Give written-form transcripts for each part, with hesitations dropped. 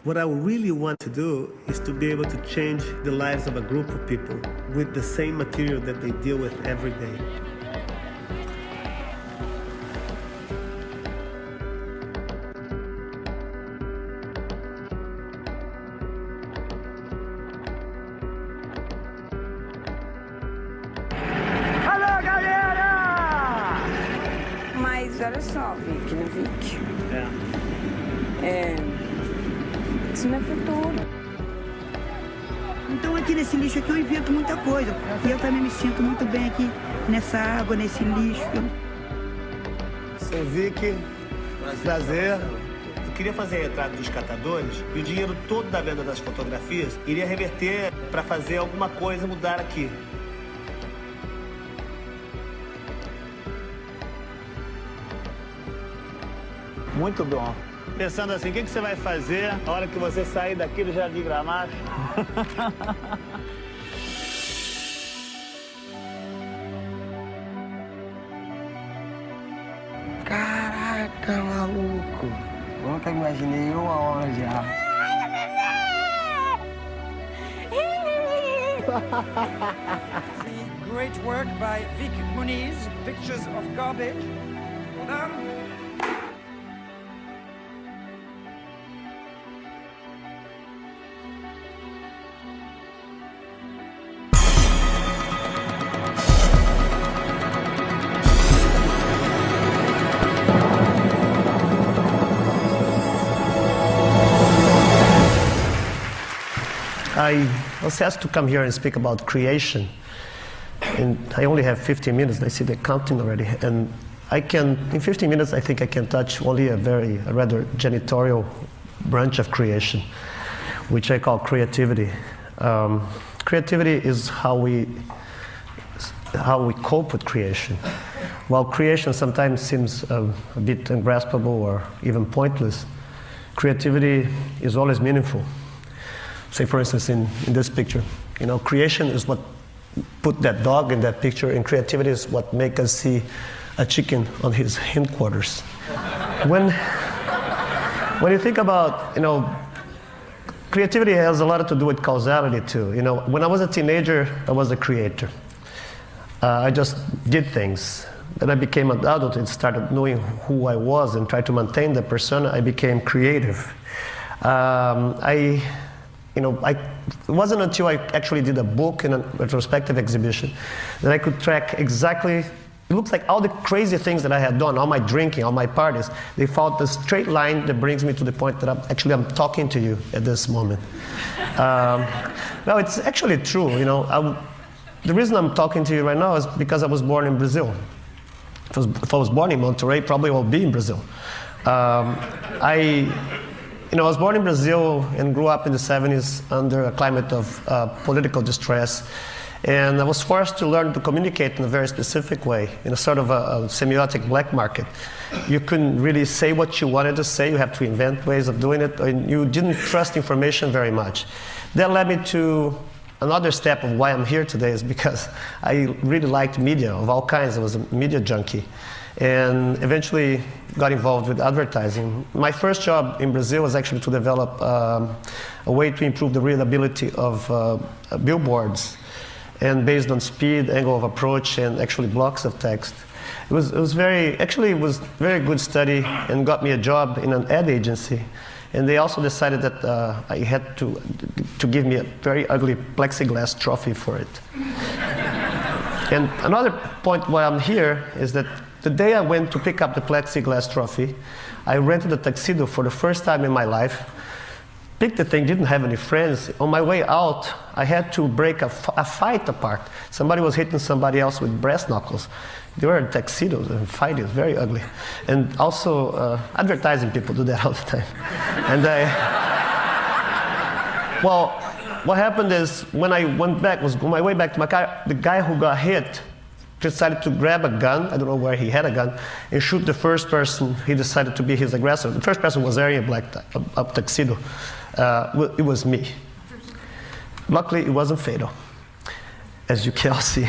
What I really want to do is to be able to change the lives of a group of people with the same material that they deal with every day. Alô, galera! Mas olha só, Vik. Isso não é futuro. Então aqui nesse lixo aqui eu invento muita coisa. E eu também me sinto muito bem aqui nessa água, nesse lixo. Sou Vik, prazer. Eu queria fazer retrato dos catadores e o dinheiro todo da venda das fotografias iria reverter para fazer alguma coisa mudar aqui. Muito bom. Pensando assim, o que você vai fazer na hora que você sair daqui do Jardim Gramacho? Caraca, maluco. Nunca imaginei uma obra de arte. Great work by Vik Muniz, Pictures of Garbage. Well done. I was asked to come here and speak about creation. And I only have 15 minutes, I see they're counting already. And in 15 minutes, I think I can touch only a rather janitorial branch of creation, which I call creativity. Creativity is how we cope with creation. While creation sometimes seems a bit ungraspable or even pointless, creativity is always meaningful. Say, for instance, in this picture, creation is what put that dog in that picture, and creativity is what make us see a chicken on his hindquarters. When you think about, creativity has a lot to do with causality too. When I was a teenager, I was a creator. I just did things. Then I became an adult and started knowing who I was and tried to maintain the persona. I became creative. It wasn't until I actually did a book and a retrospective exhibition that I could track exactly, it looks like all the crazy things that I had done, all my drinking, all my parties, they followed the straight line that brings me to the point that I'm talking to you at this moment. No, it's actually true, the reason I'm talking to you right now is because I was born in Brazil. If I was born in Monterrey, probably I would be in Brazil. I was born in Brazil and grew up in the 70s under a climate of political distress. And I was forced to learn to communicate in a very specific way, in a sort of a semiotic black market. You couldn't really say what you wanted to say. You had to invent ways of doing it. And you didn't trust information very much. That led me to another step of why I'm here today is because I really liked media of all kinds. I was a media junkie. And eventually got involved with advertising. My first job in Brazil was actually to develop a way to improve the readability of billboards, and based on speed, angle of approach, and actually blocks of text. It was very good study and got me a job in an ad agency. And they also decided that I had to give me a very ugly plexiglass trophy for it. And another point why I'm here is that the day I went to pick up the plexiglass trophy, I rented a tuxedo for the first time in my life. Picked the thing, didn't have any friends. On my way out, I had to break a fight apart. Somebody was hitting somebody else with brass knuckles. They were in tuxedos and fighting, it was very ugly. And also, advertising people do that all the time. And well, what happened is, when I went back, was on my way back to my car, the guy who got hit decided to grab a gun, I don't know where he had a gun, and shoot the first person he decided to be his aggressor. The first person was wearing a tuxedo. It was me. Luckily, it wasn't fatal, as you can all see.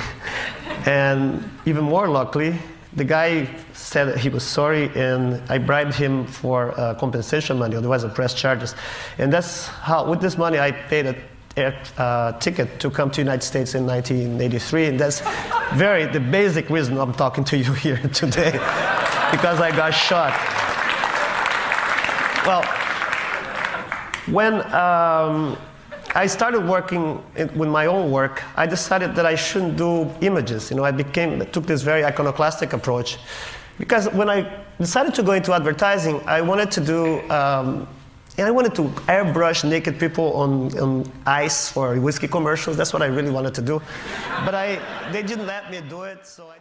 And even more luckily, the guy said that he was sorry, and I bribed him for compensation money, otherwise I press charges. And that's how, with this money, I paid a ticket to come to the United States in 1983, and that's the basic reason I'm talking to you here today, because I got shot. Well, when I started working with my own work, I decided that I shouldn't do images. You know, I took this very iconoclastic approach, because when I decided to go into advertising, I wanted to do, I wanted to airbrush naked people on ice for whiskey commercials. That's what I really wanted to do, but they didn't let me do it, so I.